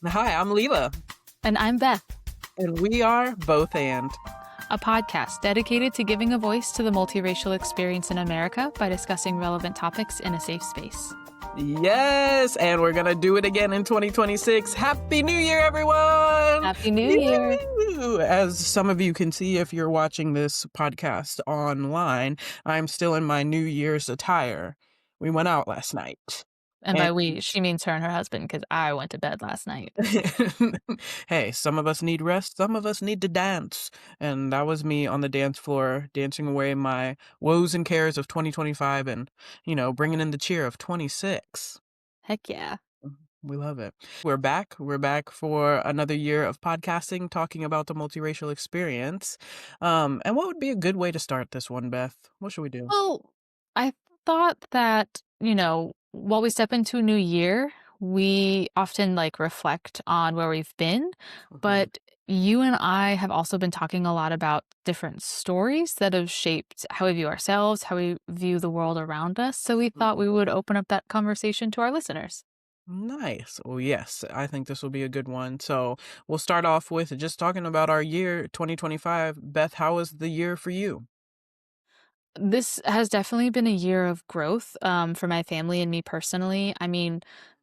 Hi, I'm Leila, And I'm Beth, and we are Both and. a podcast dedicated to giving a voice to the multiracial experience in America by discussing relevant topics in a safe space. Yes, and we're going to do it again in 2026. Happy New Year, everyone! Happy New Year! Woo! As some of you can see if you're watching this podcast online, I'm still in my New Year's attire. We went out last night. And by we, she means her and her husband, because I went to bed last night. Hey, some of us need rest, some of us need to dance. And that was me on the dance floor, dancing away my woes and cares of 2025 and, bringing in the cheer of 26. Heck yeah. We love it. We're back. We're back for another year of podcasting, talking about the multiracial experience. And what would be a good way to start this one, Beth? What should we do? Well, I thought that, while we step into a new year, we often reflect on where we've been, but you and I have also been talking a lot about different stories that have shaped how we view ourselves, how we view the world around us. So we thought we would open up that conversation to our listeners. Nice. Well, yes, I think this will be a good one. So we'll start off with just talking about our year 2025. Beth, how was the year for you? This has definitely been a year of growth for my family and me personally. I mean,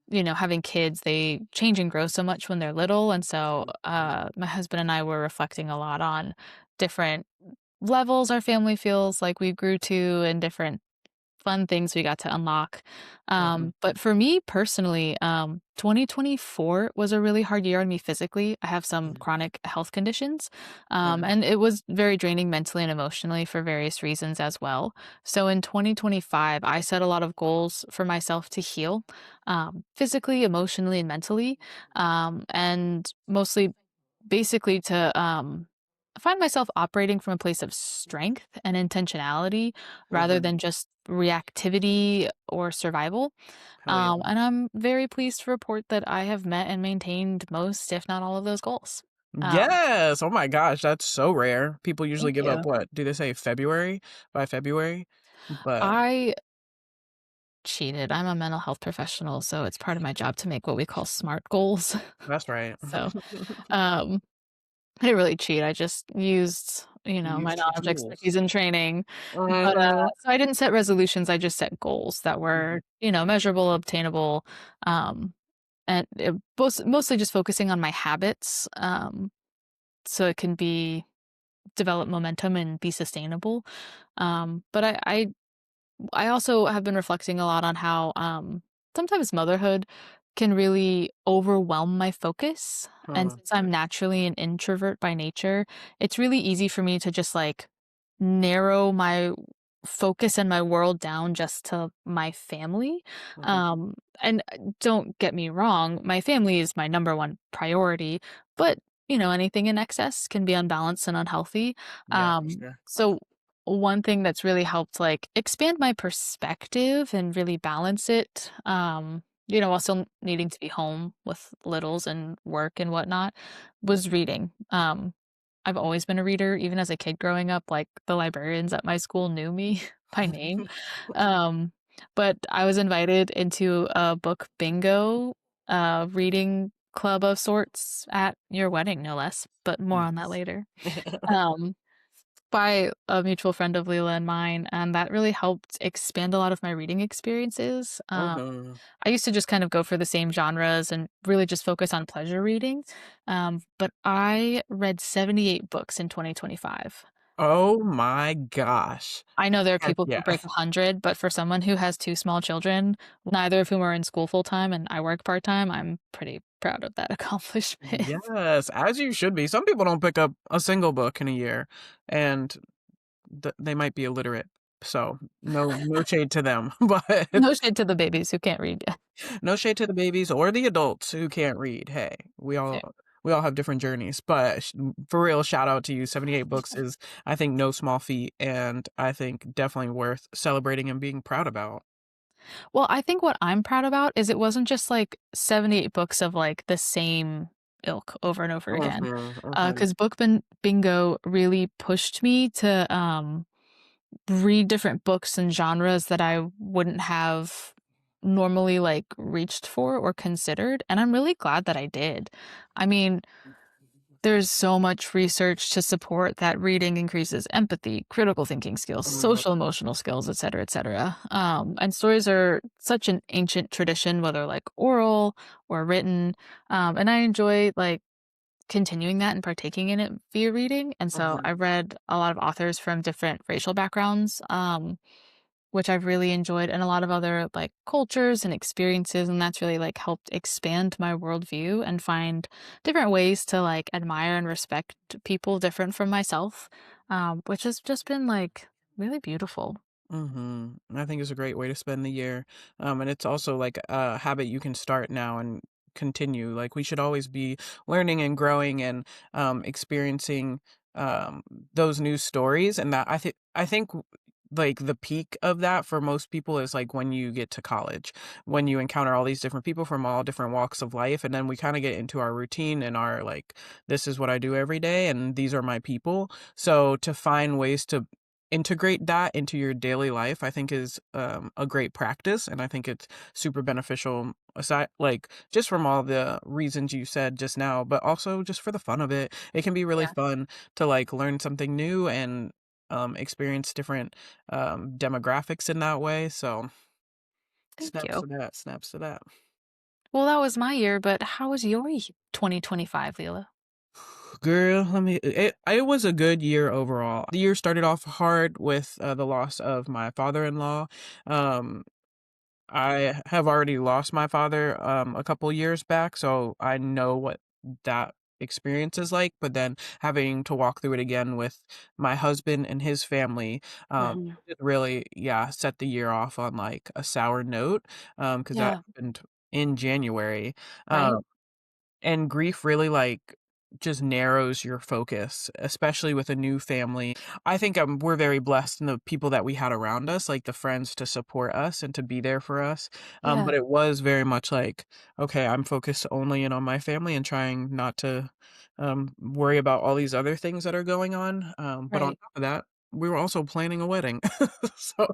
having kids, they change and grow so much when they're little. And so my husband and I were reflecting a lot on different levels our family feels like we grew to and different fun things we got to unlock. But for me personally, 2024 was a really hard year on me physically. I have some chronic health conditions, and it was very draining mentally and emotionally for various reasons as well. So in 2025, I set a lot of goals for myself to heal, physically, emotionally, and mentally, and mostly basically to find myself operating from a place of strength and intentionality rather than just reactivity or survival. Hell yeah. And I'm very pleased to report that I have met and maintained most, if not all, of those goals. Um, Yes. Oh my gosh, that's so rare. People usually Thank give up you. what? Do they say February? By February? But I cheated. I'm a mental health professional, so it's part of my job to make what we call SMART goals. that's right. So, um, I didn't really cheat. I just used, You my used your knowledge, tools. expertise, and training. But, Mhm. so I didn't set resolutions, I just set goals that were, measurable, obtainable, um, and it was mostly just focusing on my habits, so it can be develop momentum and be sustainable. But I also have been reflecting a lot on how, sometimes motherhood can really overwhelm my focus, and since I'm naturally an introvert by nature, it's really easy for me to just, narrow my focus and my world down just to my family, Mhm. and, don't get me wrong, my family is my number one priority, but, anything in excess can be unbalanced and unhealthy, Yeah, for sure. so one thing that's really helped, expand my perspective and really balance it, while still needing to be home with littles and work and whatnot, was reading. I've always been a reader, even as a kid growing up, the librarians at my school knew me by name. Um, but I was invited into a book bingo, reading club of sorts at your wedding, no less, but more on that Nice. later. Um, by a mutual friend of Leila and mine, and that really helped expand a lot of my reading experiences. Mhm. I used to just kind of go for the same genres and really just focus on pleasure reading. But I read 78 books in 2025. Oh my gosh. I know there are Heck people who yeah. break 100, but for someone who has two small children, neither of whom are in school full time and I work part time, I'm pretty proud of that accomplishment. Yes, as you should be. Some people don't pick up a single book in a year, and they might be illiterate. So no shade to them, but No shade to the babies who can't read yet. no shade to the babies or the adults who can't read. Hey, we all have different journeys, but for real, shout out to you. 78 books is, I think, no small feat, and I think definitely worth celebrating and being proud about. Well, I think what I'm proud about is it wasn't just 78 books of the same ilk over and over again. Mhm, mhm. Because Bingo really pushed me to read different books and genres that I wouldn't have normally like reached for or considered, and I'm really glad that I did. I mean, there's so much research to support that reading increases empathy, critical thinking skills, Mhm, social emotional skills, et cetera, et cetera. And stories are such an ancient tradition, whether like oral or written. And I enjoy like continuing that and partaking in it via reading. And so mhm, I read a lot of authors from different racial backgrounds. Which I've really enjoyed, and a lot of other, like, cultures and experiences, and that's really, like, helped expand my worldview and find different ways to, like, admire and respect people different from myself, which has just been, like, really beautiful. mhm. I think it's a great way to spend the year, and it's also, like, a habit you can start now and continue, like, we should always be learning and growing and, experiencing, um, those new stories, and that I think, like, the peak of that for most people is, like, when you get to college, when you encounter all these different people from all different walks of life, and then we kinda get into our routine and our, like, "This is what I do every day, and these are my people." So, to find ways to integrate that into your daily life, I think is, a great practice, and I think it's super beneficial aside like, just from all the reasons you said just now, but also just for the fun of it. It can be really Yeah. fun to, like, learn something new and, experience different, demographics in that way, so Thank you. snaps to that. Well, that was my year, but how was your 2025, Leila? Girl, it was a good year overall. The year started off hard with, the loss of my father-in-law. Um I have already lost my father, a couple years back, so I know what that experience is like, but then having to walk through it again with my husband and his family, Mhm. it really, yeah, set the year off on, like, a sour note, because that Yeah, happened in January. right? Um and grief really, like, just narrows your focus, especially with a new family. I think, we're very blessed in the people that we had around us, like, the friends to support us and to be there for us, but Yeah, it was very much like, "Okay, I'm focused only in on my family and trying not to, worry about all these other things that are going on," but on right. top of that, we were also planning a wedding. So,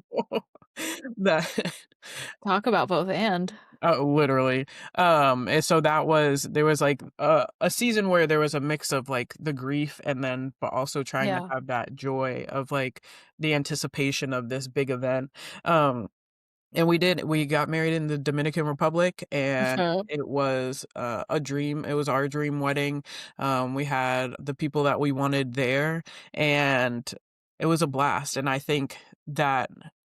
that Talk about both and. Literally. And so that was there was like a season where there was a mix of like the grief and then but also trying to Yeah. have that joy of like the anticipation of this big event. Um and we got married in the Dominican Republic, and Mhm. it was, a dream. It was our dream wedding. We had the people that we wanted there, and it was a blast, and I think that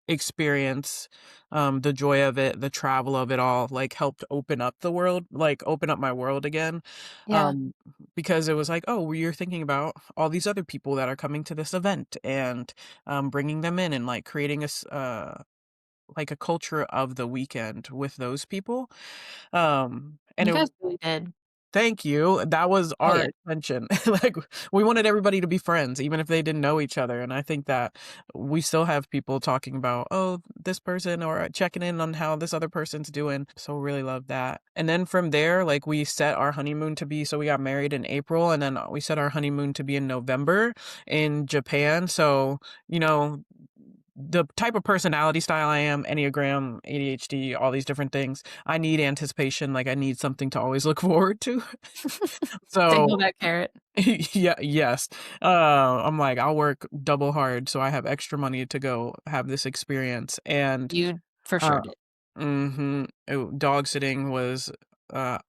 experience, the joy of it, the travel of it all, like, helped open up the world like, open up my world again, Yeah, um, because it was like, "Oh, well, you're thinking about all these other people that are coming to this event," and, bringing them in and, like, creating like a culture of the weekend with those people. And you it guys really did. Thank you. That was Oh, our yeah. intention. Like, we wanted everybody to be friends, even if they didn't know each other, and I think that we still have people talking about, "Oh, this person," or checking in on how this other person's doing, so really love that. And then from there, like, we set our honeymoon to be so we got married in April, and then we set our honeymoon to be in November in Japan, so, you know, the type of personality style I am, Enneagram, ADHD, all these different things, I need anticipation, like, I need something to always look forward to. Dangle So that carrot. yeah, yes. I'm like, I'll work double hard so I have extra money to go have this experience, and, You for sure uh did. dog sitting was, uh,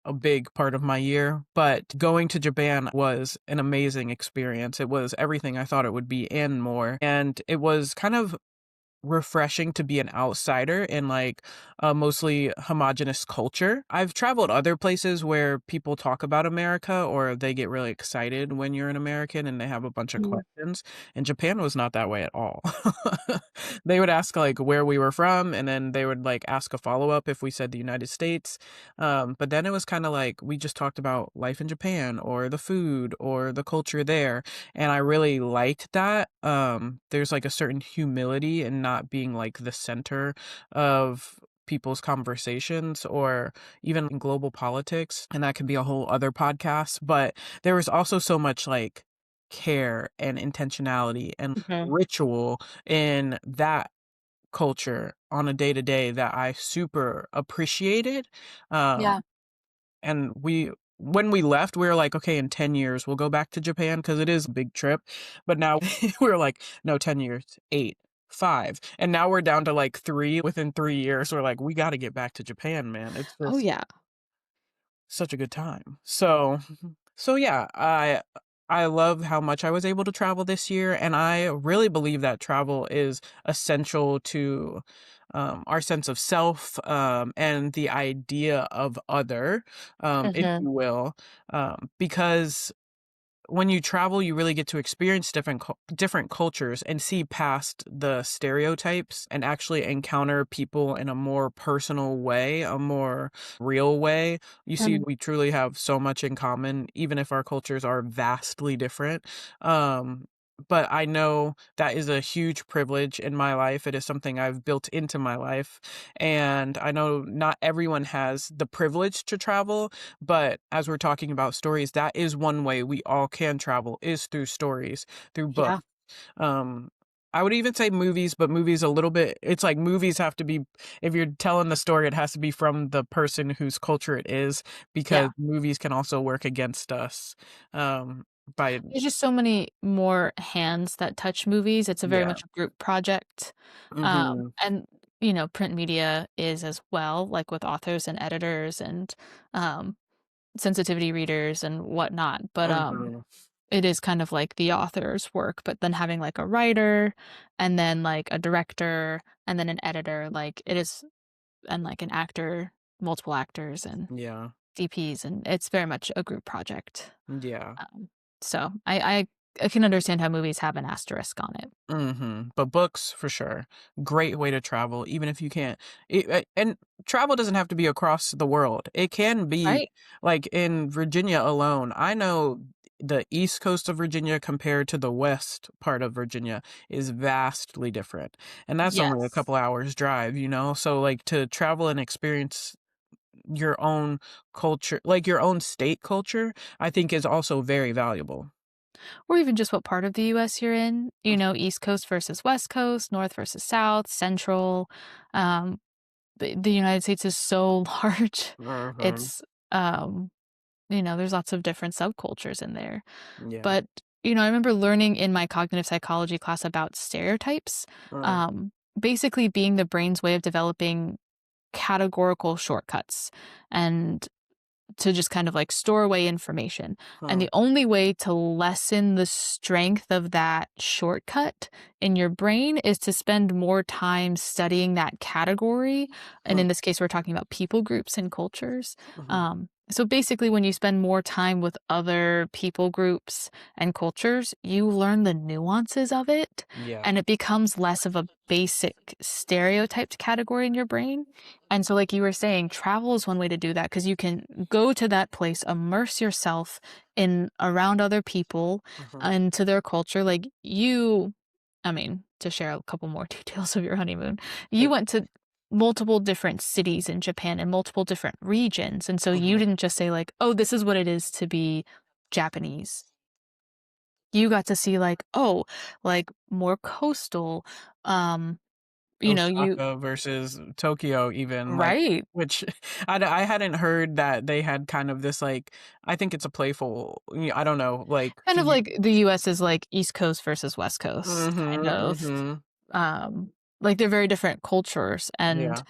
a big part of my year, but going to Japan was an amazing experience. It was everything I thought it would be and more, and it was kind of refreshing to be an outsider in like a mostly homogenous culture. I've traveled other places where people talk about America or they get really excited when you're an American and they have a bunch of Mm. questions. And Japan was not that way at all. They would ask like where we were from and then they would like ask a follow-up if we said the United States. But then it was kind of like we just talked about life in Japan or the food or the culture there and I really liked that. There's like a certain humility in not being like the center of people's conversations or even in global politics, and that could be a whole other podcast. But there was also so much like care and intentionality and Mhm. ritual in that culture on a day to day that I super appreciated. Um, Yeah. and when we left, we were like, okay, in 10 years, we'll go back to Japan because it is a big trip. But now we're like, no, 10 years, eight, 5. And now we're down to like 3 within 3 years. We're like, we got to get back to Japan, man. It's Oh, just yeah. such a good time. So, so yeah, I love how much I was able to travel this year, and I really believe that travel is essential to our sense of self, and the idea of other, if Mhm. you will, because when you travel, you really get to experience different cultures and see past the stereotypes and actually encounter people in a more personal way, a more real way. You see, Mhm. we truly have so much in common, even if our cultures are vastly different. Um, but I know that is a huge privilege in my life. It is something I've built into my life. And I know not everyone has the privilege to travel, but as we're talking about stories, that is one way we all can travel is through stories, through books. Yeah. Um, I would even say movies, but movies a little bit, it's like movies have to be, if you're telling the story, it has to be from the person whose culture it is, Yeah. because movies can also work against us. Um, by, There's just so many more hands that touch movies. It's a very yeah. much a group project. Hmm. And, print media is as well, like with authors and editors and um, sensitivity readers and whatnot. But Hmm. it is kind of like the author's work, but then having like a writer and then like a director and then an editor, like it is, and like an actor, multiple actors and Yeah. DPs, and it's very much a group project. Yeah. Um, so I can understand how movies have an asterisk on it. Mhm, but books for sure. Great way to travel, even if you can't and travel doesn't have to be across the world. It can be Right? like in Virginia alone. I know the East Coast of Virginia compared to the West part of Virginia is vastly different. And that's only a Yes. couple hours drive, you know? So like to travel and experience your own culture, like your own state culture, I think is also very valuable. Or even just what part of the US you're in, East Coast versus West Coast, North versus South, Central. Um, the United States is so large. Mhm. It's, there's lots of different subcultures in there. Yeah. But, I remember learning in my cognitive psychology class about stereotypes, Mm. um, basically being the brain's way of developing categorical shortcuts and to just kind of like store away information. And Huh. the only way to lessen the strength of that shortcut in your brain is to spend more time studying that category. And Huh. in this case, we're talking about people groups and cultures. Mhm. So basically, when you spend more time with other people groups and cultures, you learn the nuances of it Yeah. and it becomes less of a basic stereotyped category in your brain. And so, like you were saying, travel is one way to do that because you can go to that place, immerse yourself in around other people Mhm. and to their culture. To share a couple more details of your honeymoon, you Hey. went to multiple different cities in Japan and multiple different regions. And so you Mhm. didn't just say, like, oh, this is what it is to be Japanese. You got to see, like, oh, like more coastal. Um, you, Osaka versus Tokyo even, like, right. which I hadn't heard that they had kind of this, like, I think it's a playful, I don't know, like, Kind to of you. like the US is like East Coast versus West Coast, kind Mhm, of. mhm. Um, like they're very different cultures and, Yeah.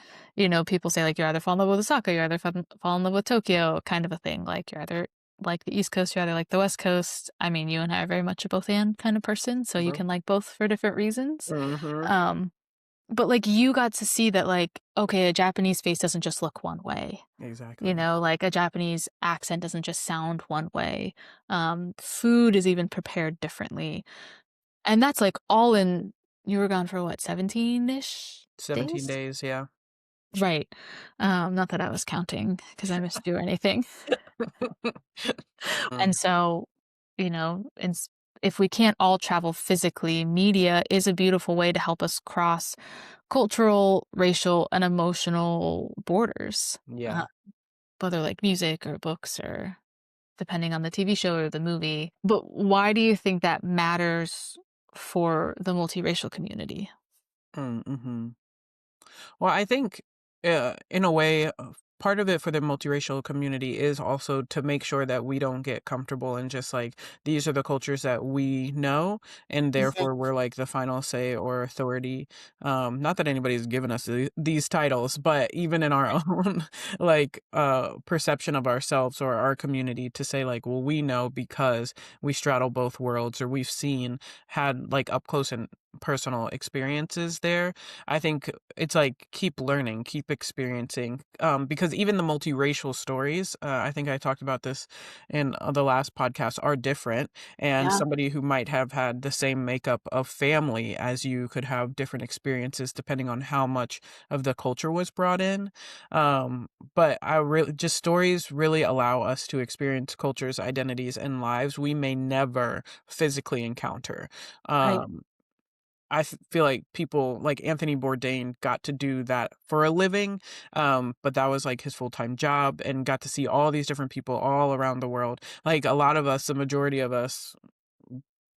people say like you either fall in love with Osaka, you either fall in love with Tokyo, kind of a thing. Like you're either like the East Coast, you're either like the West Coast. I mean, you and I are very much a both and kind of person, so you Mhm. can like both for different reasons. Mhm. Um, but like you got to see that like, okay, a Japanese face doesn't just look one way. Exactly. Like a Japanese accent doesn't just sound one way. Food is even prepared differently. And that's like all in, you were gone for what, 17-ish 17 days? days, yeah. Right. Not that I was counting because I missed you or anything. And Mm, so, if we can't all travel physically, media is a beautiful way to help us cross cultural, racial, and emotional borders. Uh, yeah. whether like music or books or depending on the TV show or the movie. But why do you think that matters for the multiracial community? Mhm. Well, I think, in a way, part of it for the multiracial community is also to make sure that we don't get comfortable and just like these are the cultures that we know, and Mhm. therefore we're like the final say or authority. Not that anybody's given us these titles, but even in our Right. own like perception of ourselves or our community, to say like, well, we know because we straddle both worlds or we've seen had like up close and personal experiences there. I think it's like keep learning, keep experiencing. Because even the multiracial stories, I think I talked about this in the last podcast, are different. And Yeah. somebody who might have had the same makeup of family as you could have different experiences depending on how much of the culture was brought in. But I really just stories really allow us to experience cultures, identities, and lives we may never physically encounter. Right. Um, feel like people like Anthony Bourdain got to do that for a living, but that was like his full-time job and got to see all these different people all around the world. Like a lot of us, the majority of us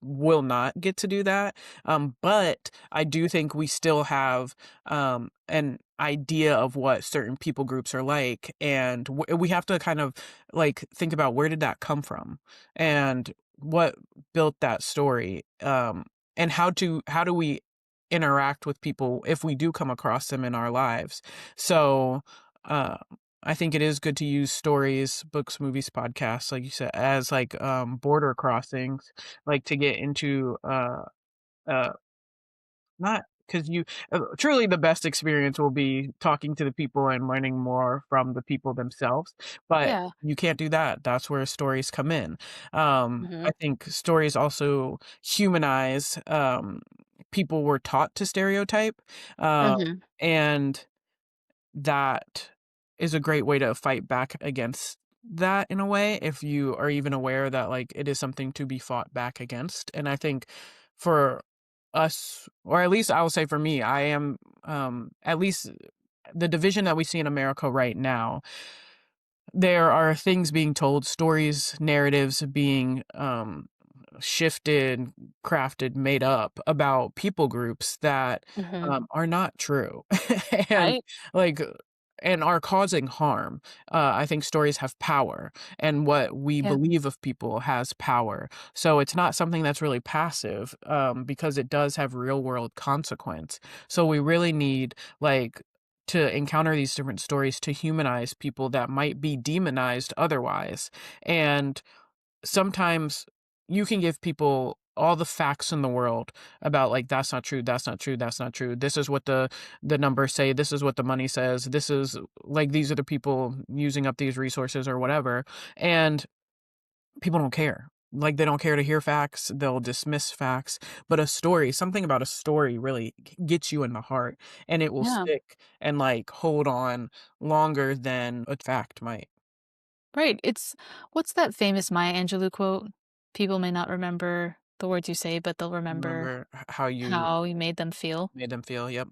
will not get to do that. But I do think we still have an idea of what certain people groups are like, and we have to kind of like think about where did that come from, and what built that story, and how do we interact with people if we do come across them in our lives. So. Uh, I think it is good to use stories, books, movies, podcasts, like you said, as like border crossings, like to get into uh not because you truly the best experience will be talking to the people and learning more from the people themselves, but Yeah. you can't do that. That's where stories come in. I Mhm. think stories also humanize. People were taught to stereotype, uh, Mhm. and that is a great way to fight back against that in a way, if you are even aware that, like, it is something to be fought back against, and I think for us, or at least I will say for me, I am, at least the division that we see in America right now, there are things being told, stories, narratives being, shifted, crafted, made up about people groups that, Mhm. are not true, and, Right? like, and are causing harm. I think stories have power, and what we Yeah. believe of people has power. So it's not something that's really passive, because it does have real world consequence. So we really need, like, to encounter these different stories to humanize people that might be demonized otherwise. And sometimes you can give people all the facts in the world about like that's not true, that's not true, that's not true. This is what the numbers say, this is what the money says, this is like these are the people using up these resources or whatever. And people don't care. Like they don't care to hear facts, they'll dismiss facts. But a story, something about a story really gets you in the heart, and it will Yeah. stick and like hold on longer than a fact might. Right. It's what's that famous Maya Angelou quote? "People may not remember the words you say, but they'll remember Remember how you how you made them feel." made them feel. Yep.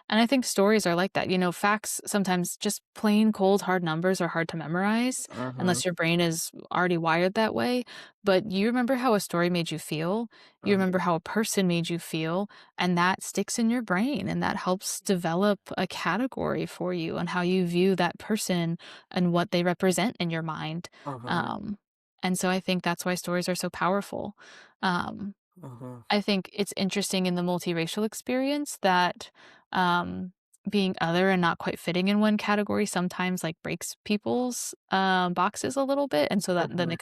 And I think stories are like that. Facts sometimes just plain cold hard numbers are hard to memorize Mhm, unless your brain is already wired that way. But you remember how a story made you feel, you mhm, remember how a person made you feel, and that sticks in your brain and that helps develop a category for you on how you view that person and what they represent in your mind. mhm, Um, and so I think that's why stories are so powerful. Um, mhm, I think it's interesting in the multiracial experience that, um, being other and not quite fitting in one category sometimes, like, breaks people's, boxes a little bit, and so that then mhm,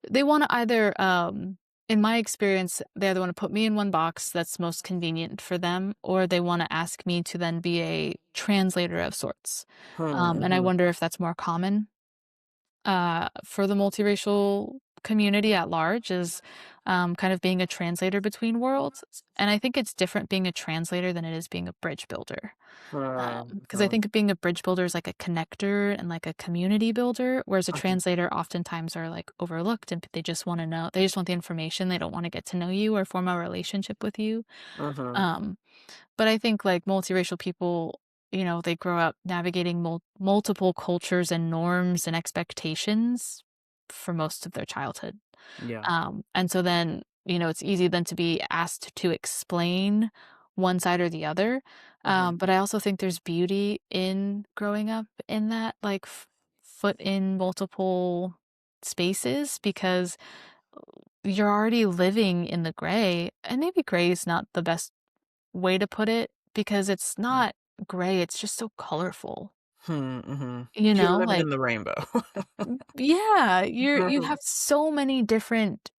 they wanna either, in my experience, they either wanna put me in one box that's most convenient for them, or they wanna ask me to then be a translator of sorts. And I mhm, wonder if that's more common for the multiracial community at large is kind of being a translator between worlds. And I think it's different being a translator than it is being a bridge builder. Because I mhm, think being a bridge builder is like a connector and like a community builder, whereas a mhm, translator oftentimes are like overlooked and they just want to know, they just want the information. They don't want to get to know you or form a relationship with you. mhm, Um, but I think, like, multiracial people, they grow up navigating multiple cultures and norms and expectations for most of their childhood. yeah, And so then, it's easy then to be asked to explain one side or the other. Mhm. But I also think there's beauty in growing up in that, like, foot in multiple spaces because you're already living in the gray, and maybe gray is not the best way to put it because it's not gray, it's just so colorful, Hmm, mhm. you You're know, living like in the rainbow. yeah, you have so many different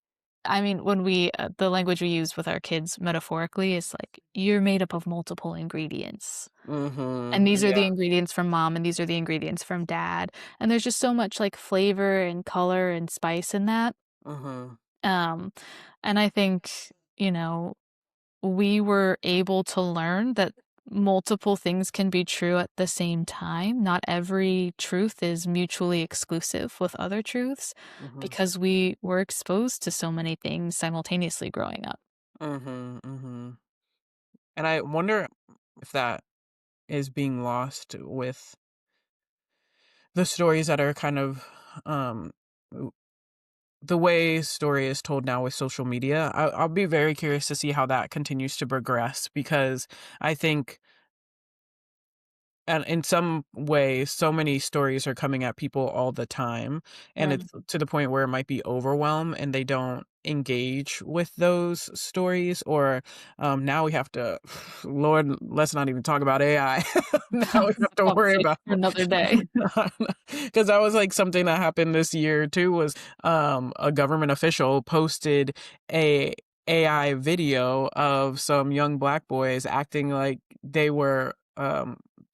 I mean, when the language we use with our kids metaphorically is like, "You're made up of multiple ingredients, and Mhm. these are the Yeah. ingredients from mom, and these are the ingredients from dad," and there's just so much, like, flavor and color and spice in that, Mhm. um, and I think, you know, we were able to learn that multiple things can be true at the same time. Not every truth is mutually exclusive with other truths Mhm. because we were exposed to so many things simultaneously growing up. Mhm. Mhm. And I wonder if that is being lost with the stories that are kind of, w the way story is told now with social media. I'll be very curious to see how that continues to progress because I think and in some ways, so many stories are coming at people all the time, and Right. it's to the point where it might be overwhelm and they don't engage with those stories or now we have to Lord, let's not even talk about AI. Now we have to worry Conversation about for another day. because that was like something that happened this year too was a government official posted a AI video of some young black boys acting like they were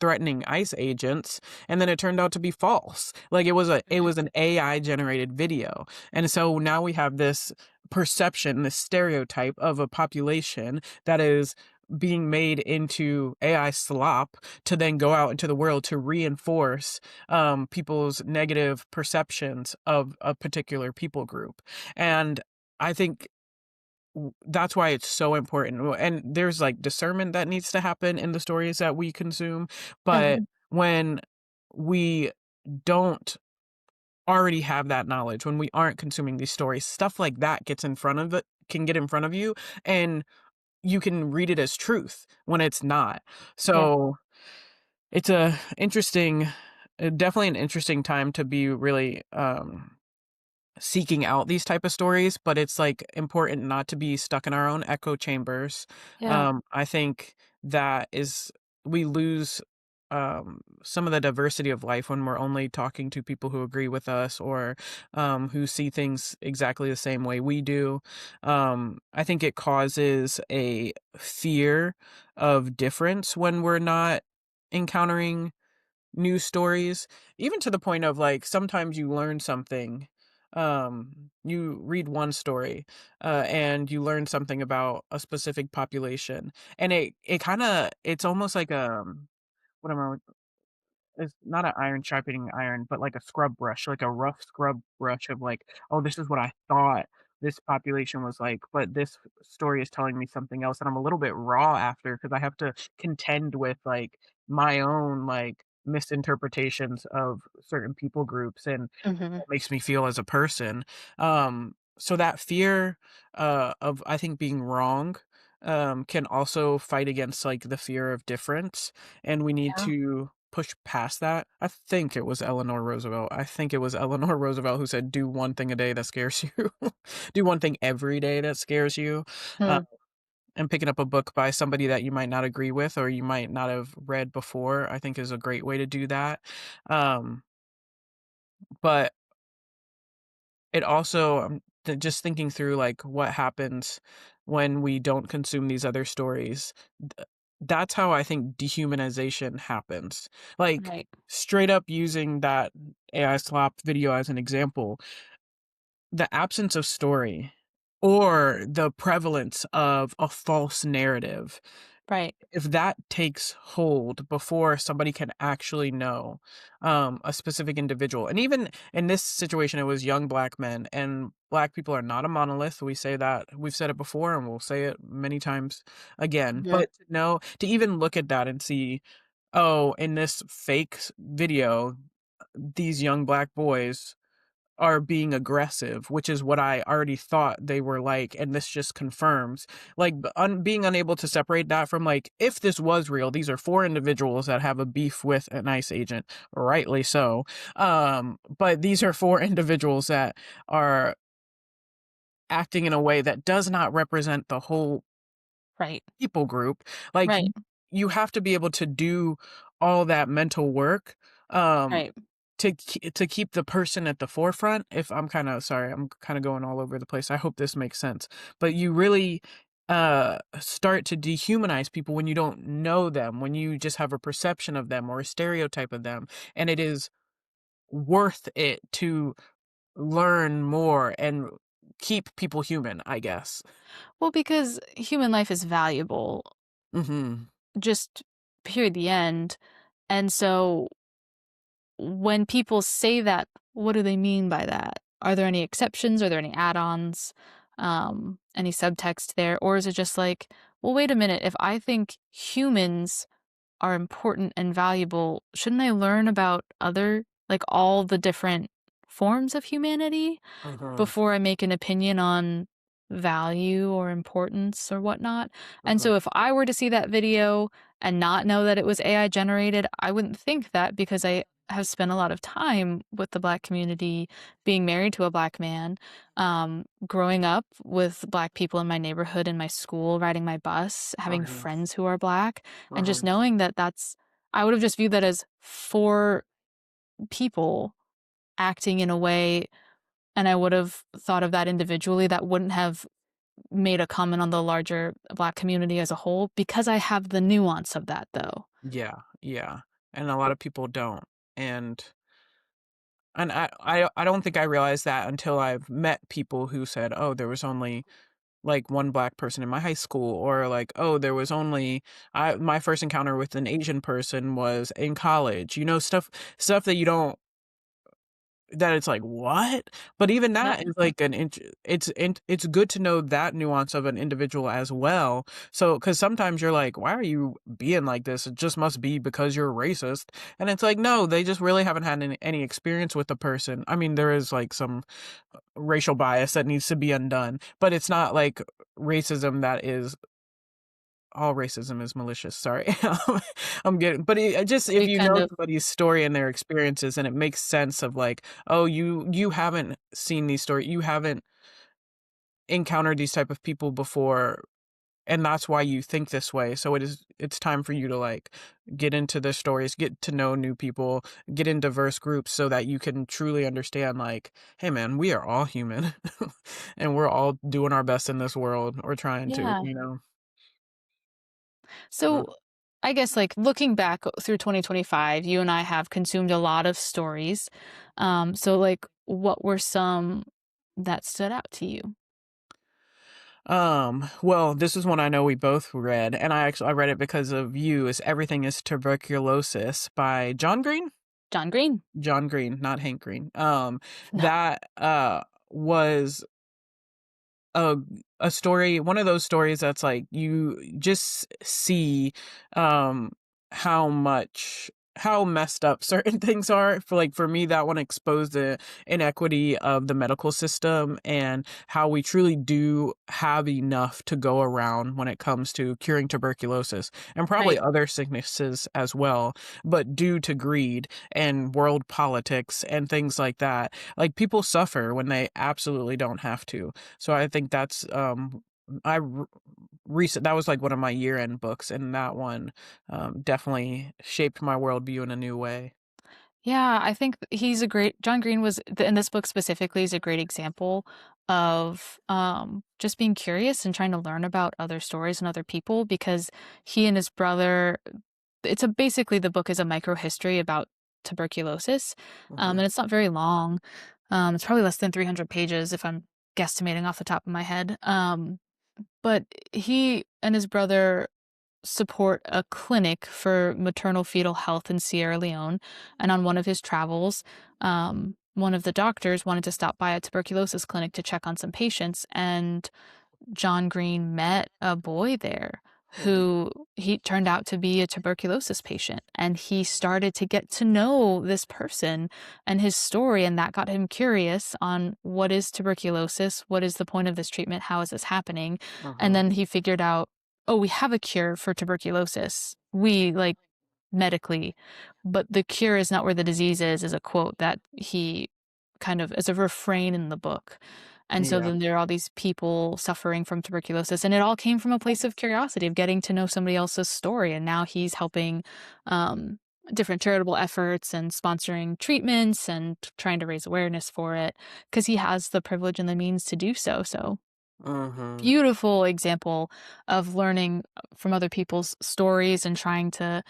threatening ICE agents, and then it turned out to be false. Like it Mhm. was an AI generated video. And so now we have this perception, this stereotype of a population that is being made into AI slop to then go out into the world to reinforce people's negative perceptions of a particular people group. And I think that's why it's so important. And there's like discernment that needs to happen in the stories that we consume. But Mhm. when we don't already have that knowledge, when we aren't consuming these stories, stuff like that gets in front of it, can get in front of you, and you can read it as truth when it's not. Yeah. So it's a interesting, definitely an interesting time to be really seeking out these type of stories, but it's, like, important not to be stuck in our own echo chambers. Yeah. I think that is we lose, some of the diversity of life when we're only talking to people who agree with us or, who see things exactly the same way we do. I think it causes a fear of difference when we're not encountering news stories, even to the point of, like, sometimes you learn something, you read one story, and you learn something about a specific population, and it kinda it's almost like, what am I it's not an iron sharpening iron, but like a scrub brush, like a rough scrub brush of like, "Oh, this is what I thought this population was like, but this story is telling me something else," and I'm a little bit raw after because I have to contend with, like, my own, like, misinterpretations of certain people groups and Mhm. what makes me feel as a person. So that fear, of, I think, being wrong, can also fight against, like, the fear of difference, and we need Yeah. to push past that. I think it was Eleanor Roosevelt. I think it was Eleanor Roosevelt who said, "Do one thing a day that scares you. Do one thing every day that scares you." Uh, Hmm. and picking up a book by somebody that you might not agree with or you might not have read before, I think is a great way to do that. Um, but it also just thinking through, like, what happens when we don't consume these other stories, that's how I think dehumanization happens. Like, Right. straight up using that AI slop video as an example, the absence of story or the prevalence of a false narrative, Right. if that takes hold before somebody can actually know, a specific individual, and even in this situation, it was young black men, and black people are not a monolith. We say that we've said it before, and we'll say it many times again. Mhm. But to know, to even look at that and see, oh, in this fake video, these young black boys are being aggressive, which is what I already thought they were like, and this just confirms, like, being unable to separate that from, like, if this was real, these are 4 individuals that have a beef with an ICE agent, rightly so, but these are 4 individuals that are acting in a way that does not represent the whole Right. people group. Like, Right. you have to be able to do all that mental work, um, Right. to keep the person at the forefront. If I'm kinda sorry, I'm kinda going all over the place. I hope this makes sense. But you really, start to dehumanize people when you don't know them, when you just have a perception of them or a stereotype of them, and it is worth it to learn more and keep people human, I guess. Well, because human life is valuable, Mhm. just period, the end. And so when people say that, what do they mean by that? Are there any exceptions? Are there any add-ons? Any subtext there? Or is it just like, well, wait a minute, if I think humans are important and valuable, shouldn't I learn about other, like all the different forms of humanity Mhm. before I make an opinion on value or importance or whatnot? And Mhm. so if I were to see that video and not know that it was AI generated, I wouldn't think that because I have spent a lot of time with the Black community, being married to a Black man, growing up with Black people in my neighborhood, in my school, riding my bus, having Mhm. friends who are Black, and just Mhm. knowing that I would have just viewed that as 4 people acting in a way, and I would have thought of that individually. That wouldn't have made a comment on the larger Black community as a whole because I have the nuance of that, though. Yeah, yeah, and a lot of people don't, and I don't think I realized that until I've met people who said, "Oh, there was only, like, 1 black person in my high school," or like, "Oh, there was only my first encounter with an Asian person was in college," stuff that you don't that it's like, "What?" But even Yep. that is like it's good to know that nuance of an individual as well. So, because sometimes you're like, "Why are you being like this? It just must be because you're racist." And it's like, no, they just really haven't had any experience with the person. I mean, there is, like, some racial bias that needs to be undone, but it's not like racism that is all racism is malicious, sorry. I'm getting but it just if We you kind know of somebody's story and their experiences and it makes sense of like, "Oh, you haven't seen these stories, you haven't encountered these type of people before, and that's why you think this way, so it's time for you to, like, get into the stories, get to know new people, get in diverse groups so that you can truly understand, like, hey, man, we are all human, and we're all doing our best in this world, or trying to, yeah. you know?" So, Uh, I guess, like, looking back through 2025, you and I have consumed a lot of stories. So, like, what were some that stood out to you? well, this is one I know we both read, and I read it because of you, is Everything is Tuberculosis by John Green? John Green? John Green, not Hank Green. No. That, was a a story, one of those stories that's like you just see, um how much how messed up certain things are. For me, that one exposed the inequity of the medical system and how we truly do have enough to go around when it comes to curing tuberculosis and probably Right. other sicknesses as well, but due to greed and world politics and things like that, like, people suffer when they absolutely don't have to. So I think that's, I r recent that was, like, one of my year-end books, and that one, definitely shaped my worldview in a new way. Yeah, I think he's a great John Green was in this book specifically is a great example of just being curious and trying to learn about other stories and other people because he and his brother basically the book is a micro history about tuberculosis. Mhm, And it's not very long. It's probably less than 300 pages if I'm guesstimating off the top of my head. But he and his brother support a clinic for maternal fetal health in Sierra Leone. And on one of his travels, one of the doctors wanted to stop by a tuberculosis clinic to check on some patients. And John Green met a boy there who he turned out to be a tuberculosis patient, and he started to get to know this person and his story, and that got him curious on what is tuberculosis, what is the point of this treatment, how is this happening, and Mhm. then he figured out, oh, we have a cure for tuberculosis, we like medically, but the cure is not where the disease is a quote that he kind of as a refrain in the book. And so Yeah. then there are all these people suffering from tuberculosis, and it all came from a place of curiosity, of getting to know somebody else's story. And now he's helping um, different charitable efforts and sponsoring treatments and trying to raise awareness for it because he has the privilege and the means to do so. So, Mhm. beautiful example of learning from other people's stories and trying to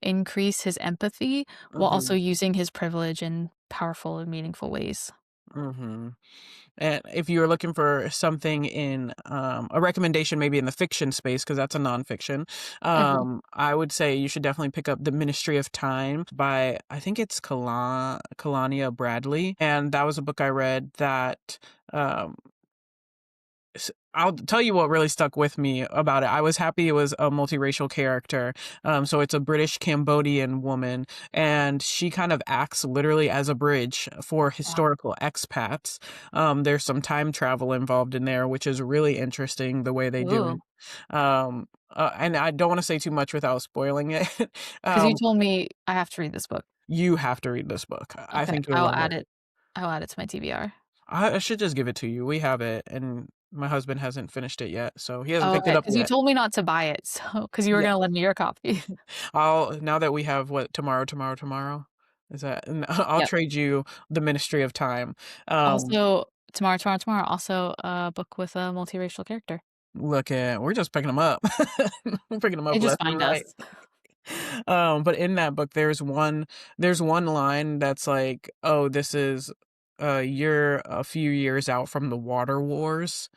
increase his empathy while also Mhm. using his privilege in powerful and meaningful ways. Mhm. And if you're looking for something in a recommendation, maybe in the fiction space, because that's a nonfiction, Mhm. I would say you should definitely pick up The Ministry of Time by, I think it's Kalania Bradley. And that was a book I read that um, I'll tell you what really stuck with me about it. I was happy it was a multiracial character. So it's a British Cambodian woman, and she kind of acts literally as a bridge for Wow. historical expats. There's some time travel involved in there, which is really interesting the way they do Ooh. it. And I don't want to say too much without spoiling it. 'Cause you um, told me I have to read this book. you have to read this book. I Okay, think you'll love it. I will add it to my TBR. I should just give it to you. We have it, and my husband hasn't finished it yet, so he hasn't Oh, picked it okay, up because you yet. told me not to buy it, so because you were Yeah. gonna lend me your copy. I'll now that we have what, tomorrow? Is that I'll Yep. trade you The Ministry of Time. Um, Also, tomorrow, also a book with a multiracial character. Look at we're just picking them up. We're picking them They up just left and find right. us. But in that book, there's one line that's like, "Oh, this is you're a few years out from the water wars."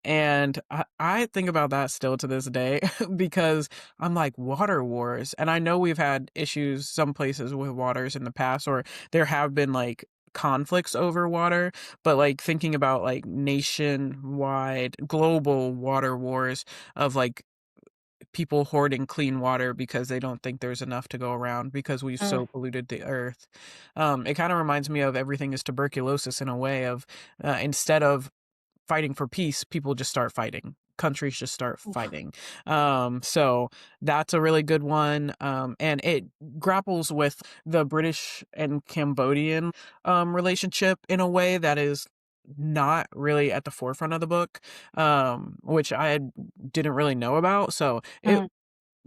And I think about that still to this day because I'm like, water wars. And I know we've had issues some places with waters in the past, or there have been like conflicts over water, but like thinking about like nationwide global water wars of like people hoarding clean water because they don't think there's enough to go around because we've Mm. so polluted the earth. It kind of reminds me of everything is tuberculosis in a way of instead of fighting for peace, people just start fighting. Countries just start Oof. fighting. So that's a really good one. And it grapples with the British and Cambodian relationship in a way that is not really at the forefront of the book, which didn't really know about. So Mhm.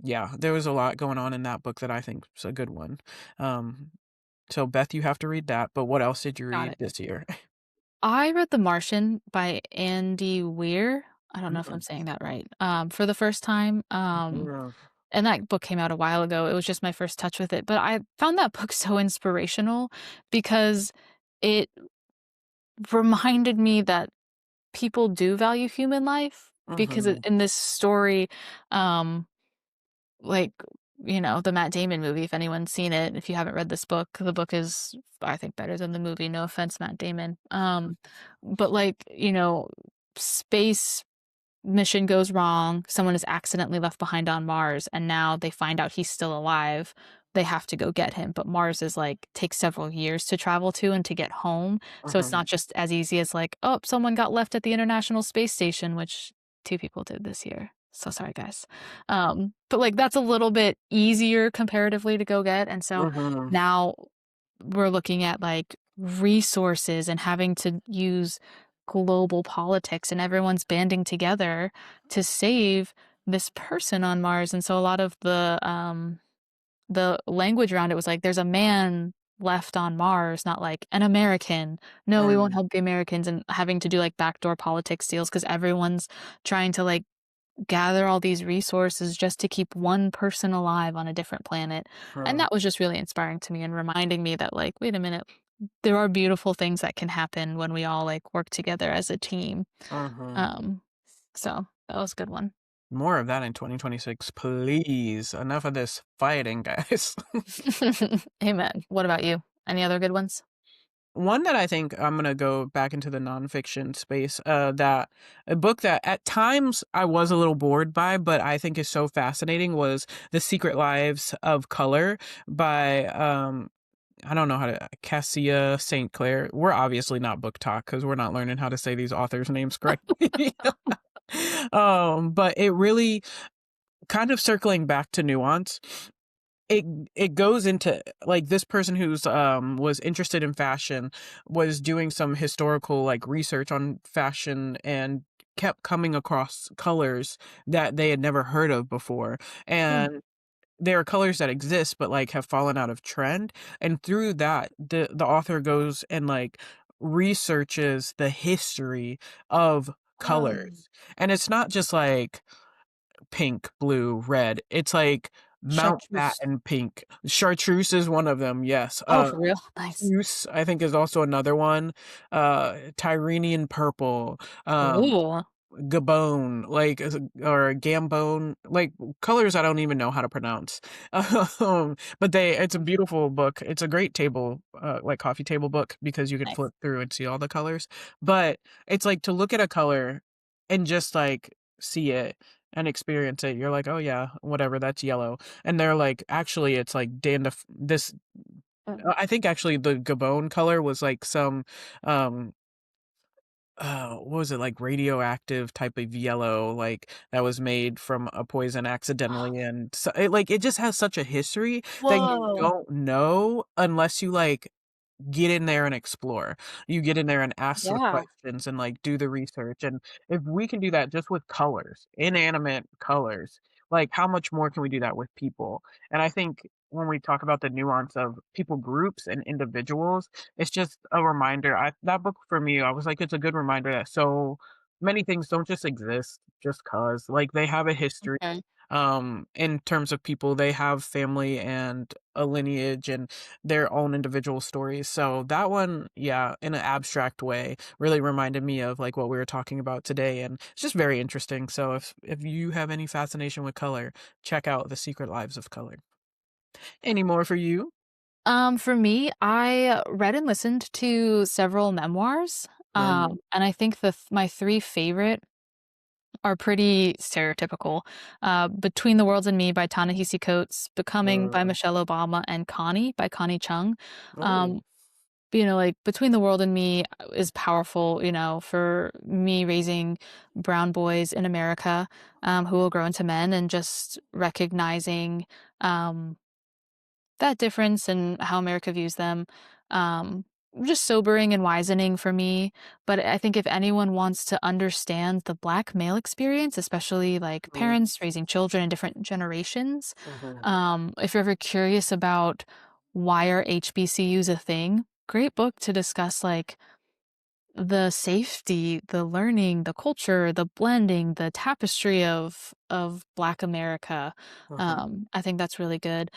yeah, there was a lot going on in that book that I think was a good one. Um, so Beth, you have to read that. But what else did you Got read it. this year? I read The Martian by Andy Weir. I don't know if I'm Mm, saying that right, for the first time, mm, and that book came out a while ago. It was just my first touch with it, but I found that book so inspirational because it reminded me that people do value human life because mhm. in this story, um, like, the Matt Damon movie, if anyone's seen it, if you haven't read this book, the book is, I think, better than the movie. No offense, Matt Damon. But like, space mission goes wrong, someone is accidentally left behind on Mars, and now they find out he's still alive. They have to go get him, but Mars is like takes several years to travel to and to get home. So it's Mhm, not just as easy as like, oh, someone got left at the International Space Station, which two people did this year. So sorry, guys. But like that's a little bit easier comparatively to go get. And so mhm, now we're looking at like resources and having to use global politics and everyone's banding together to save this person on Mars. And so a lot of the language around it was like there's a man left on Mars, not like an American. No, we won't mm, help the Americans, and having to do like backdoor politics deals because everyone's trying to like gather all these resources just to keep one person alive on a different planet. And mm, that was just really inspiring to me and reminding me that like, wait a minute, there are beautiful things that can happen when we all like work together as a team. mhm. Um, so that was a good one. More of that in 2026, please. Enough of this fighting, guys. Amen. What about you? Any other good ones? one that I think I'm gonna go back into the nonfiction space, that a book that at times I was a little bored by, but I think is so fascinating was The Secret Lives of Color by, I don't know how to Cassia St. Clair. We're obviously not book talk because we're not learning how to say these authors' names correctly. But it really kind of circling back to nuance, it it goes into like this person who's was interested in fashion was doing some historical like research on fashion and kept coming across colors that they had never heard of before. Mm. And there are colors that exist but like have fallen out of trend. And through that, the author goes and like researches the history of Oh, colors. And it's not just like pink, blue, red. It's like chartreuse. Mountbatten pink. Chartreuse is one of them, yes. Oh, for real? Nice. Puce, I think, is also another one. Tyrrhenian purple, Ooh. Gabon, like, or Gambone, like, colors I don't even know how to pronounce. But it's a beautiful book. It's a great table, like, coffee table book because you could Nice. flip through and see all the colors. But it's like to look at a color and just, like, see it and experience it. You're like, "Oh, yeah, whatever, that's yellow." And they're like, "Actually, it's like dandaf this." I think actually the Gabon color was like some, um what was it, like, radioactive type of yellow, like, that was made from a poison accidentally, and so it just has such a history that you Whoa. don't know unless you, like, get in there and explore. You get in there and ask the Yeah. questions and, like, do the research, and if we can do that just with colors, inanimate colors, like, how much more can we do that with people? And I think when we talk about the nuance of people groups and individuals, it's just a reminder. That book for me, I was like, it's a good reminder that so many things don't just exist just 'cause. Like, they have a history, Okay. in terms of people, they have family and a lineage and their own individual stories. So that one, yeah, in an abstract way, really reminded me of like what we were talking about today, and it's just very interesting. So if you have any fascination with color, check out The Secret Lives of Color. Any more for you? For me, I read and listened to several memoirs, Mm, and I think my 3 favorite are pretty stereotypical. Between the Worlds and Me by Ta-Nehisi Coates, Becoming by mm. Michelle Obama, and Connie by Connie Chung. Oh, Um, like, Between the World and Me is powerful, for me raising brown boys in America, who will grow into men, and just recognizing, um that difference in how America views them, um, just sobering and wizening for me. But I think if anyone wants to understand the Black male experience, especially like mm, parents raising children in different generations, mhm, if you're ever curious about why are HBCUs a thing, great book to discuss like the safety, the learning, the culture, the blending, the tapestry of Black America. mhm. I think that's really good.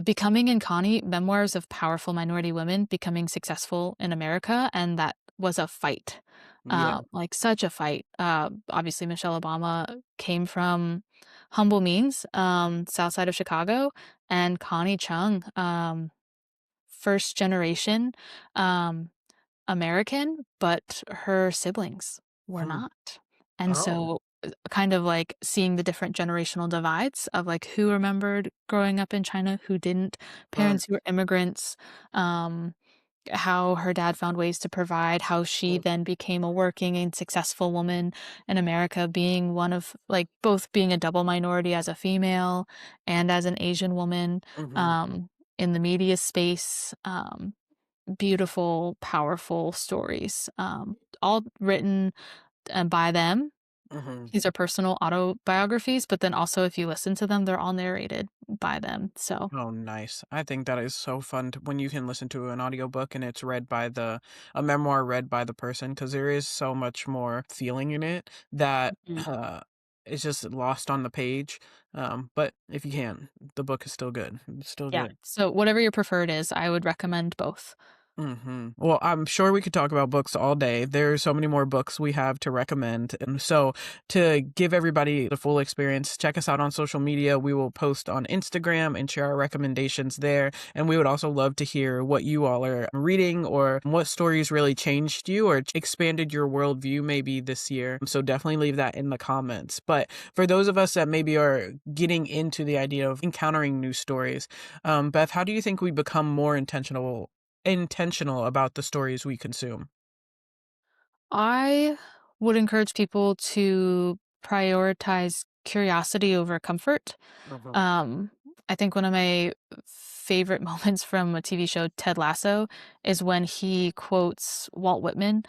Becoming and Connie, memoirs of powerful minority women becoming successful in America, and that was a fight, Yeah. like such a fight. Obviously, Michelle Obama came from humble means, south side of Chicago, and Connie Chung, first generation. Um, American, but her siblings were Hmm. not. And Oh. so, kind of like seeing the different generational divides of like who remembered growing up in China, who didn't, Mm, parents who were immigrants, um, how her dad found ways to provide, how she mm, then became a working and successful woman in America, being one of like both being a double minority as a female and as an Asian woman, mhm, um, in the media space. Beautiful, powerful stories, all written, by them. mhm. These are personal autobiographies, but then also if you listen to them, they're all narrated by them, so Oh, nice. I think that is so fun when you can listen to an audiobook and it's read by a memoir read by the person, because there is so much more feeling in it that Mhm. is just lost on the page. But if you can, the book is still good. It's still Yeah, good. so whatever your preferred is, I would recommend both. Well, I'm sure we could talk about books all day. There's so many more books we have to recommend. And so, to give everybody the full experience, check us out on social media. We will post on Instagram and share our recommendations there. And we would also love to hear what you all are reading or what stories really changed you or expanded your worldview maybe this year. So, definitely leave that in the comments. But for those of us that maybe are getting into the idea of encountering new stories, Beth, how do you think we become more intentional about the stories we consume? I would encourage people to prioritize curiosity over comfort. Mhm, Um, I think one of my favorite moments from a TV show, Ted Lasso, is when he quotes Walt Whitman,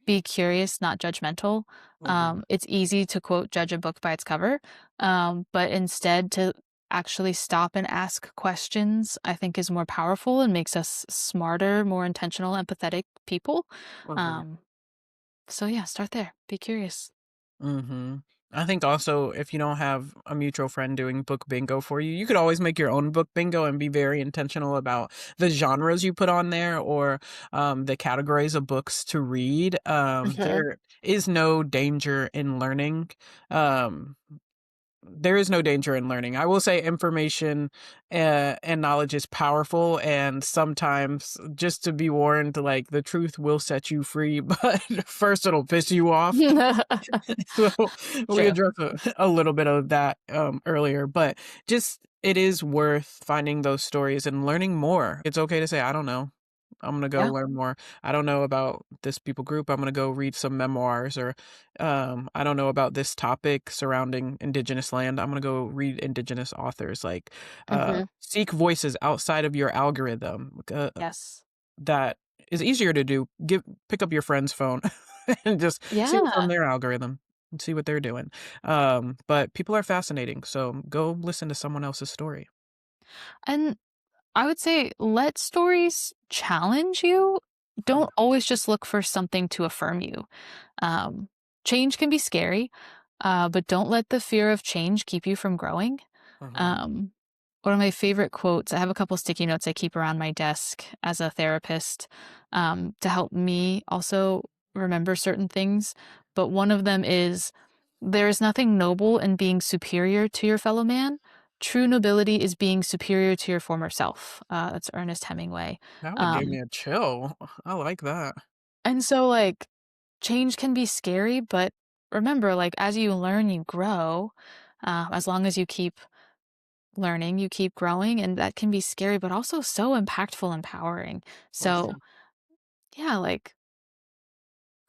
"Be curious, not judgmental." mhm, It's easy to quote, judge a book by its cover, but instead to actually stop and ask questions, I think is more powerful and makes us smarter, more intentional, empathetic people. mhm, Um, so yeah, start there. Be curious. mhm. I think also if you don't have a mutual friend doing book bingo for you, you could always make your own book bingo and be very intentional about the genres you put on there or the categories of books to read. There is no danger in learning. Um, there is no danger in learning. I will say information and knowledge is powerful, and sometimes just to be warned, like the truth will set you free, but first it'll piss you off. So we True. addressed a little bit of that earlier, but just it is worth finding those stories and learning more. It's okay to say, I don't know. I'm gonna go Yeah. learn more. I don't know about this people group. I'm gonna go read some memoirs, or I don't know about this topic surrounding indigenous land. I'm gonna go read indigenous authors. Like, Hmm. seek voices outside of your algorithm. Yes. That is easier to do. Pick up your friend's phone and just see what's on Yeah. their algorithm and see what they're doing. But people are fascinating, so go listen to someone else's story. And I would say let stories challenge you. Mm, Don't always just look for something to affirm you. Um, Change can be scary, but don't let the fear of change keep you from growing. mhm. Um, One of my favorite quotes, I have a couple sticky notes I keep around my desk as a therapist to help me also remember certain things. But one of them is, there is nothing noble in being superior to your fellow man. True nobility is being superior to your former self. That's Ernest Hemingway. That one gave me Um, a chill. I like that. and so, like, change can be scary, but remember, like, as you learn, you grow. As long as you keep learning, you keep growing, and that can be scary, but also so impactful, empowering. So, Mhm. yeah, like,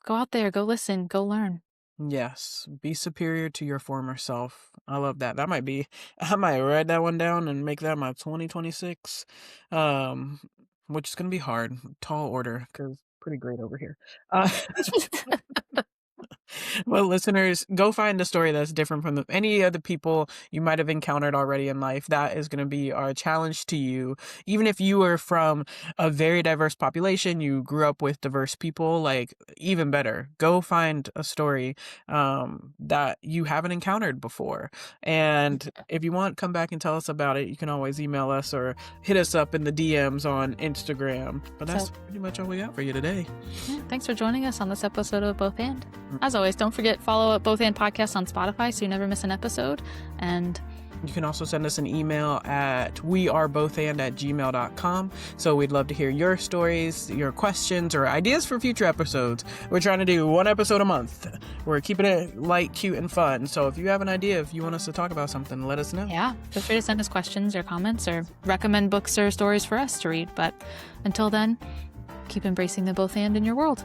go out there, go listen, go learn. Yes, be superior to your former self. I love that. That might be I might write that one down and make that my 2026. Um, which is gonna be hard. Tall order, because pretty great over here. Uh, well, listeners, go find a story that's different from any other people you might have encountered already in life. That is going to be our challenge to you. Even if you are from a very diverse population, you grew up with diverse people, like even better. Go find a story that you haven't encountered before. And if you want, come back and tell us about it. You can always email us or hit us up in the DMs on Instagram. But that's So, pretty much all we got for you today. yeah, thanks for joining us on this episode of Both And. As always, don't forget follow up Both And Podcast on Spotify so you never miss an episode. And You can also send us an email at wearebothand@gmail.com. So we'd love to hear your stories, your questions, or ideas for future episodes. We're trying to do one episode a month. We're keeping it light, cute, and fun. So if you have an idea, if you want us to talk about something, let us know. yeah, feel free to send us questions or comments or recommend books or stories for us to read. But until then, keep embracing the both and in your world.